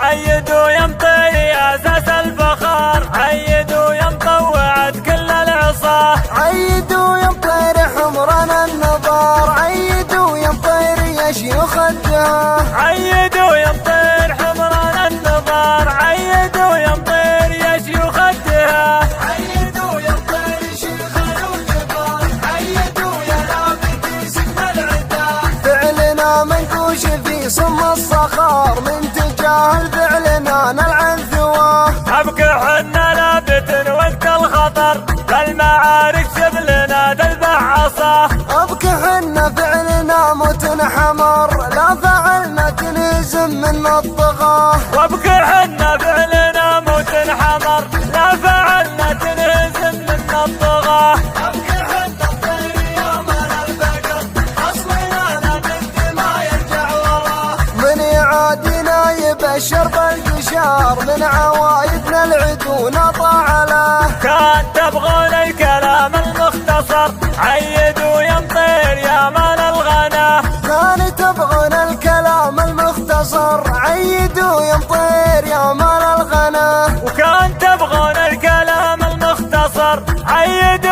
عيدوا يا مطير يا اساس الفخار، عيدوا يا مطوعة كل العصا، عيدوا يا مطير حمران النظار، عيدوا يا مطير يا شيوخ الدهر، عيدوا يا مطير حمران النظار، عيدوا يا مطير يا شيوخ الدهر، عيدوا يا مطير شيخ الكبار، عيدوا يا لابد سكن العدا، فعلنا منقوش في صم الصخار، من تجاهل فعلنا نلعن ثواه، ابقى حنا لابت وقت الخطر، المعارك شبلنا تذبح عصاه، ابكي حنا فعلنا متن حمر، لا فعلنا تنهزم من الطغاه، وابقى حنا فعلنا موت حمر، لا فعلنا تنهزم من الطغاه، ابكي حنا الطير يوم البقر، اصلنا لابد ما يرجع وراه، من يعادينا يبشر بالقشار، من عوايدنا العدو نطع له، كان تبغون الكلام المختصر، عيدوا يا مطير يا مال الغنا، كان تبغون الكلام المختصر، عيدوا يا مطير يا مال الغنا، وكان تبغون الكلام المختصر، عيدوا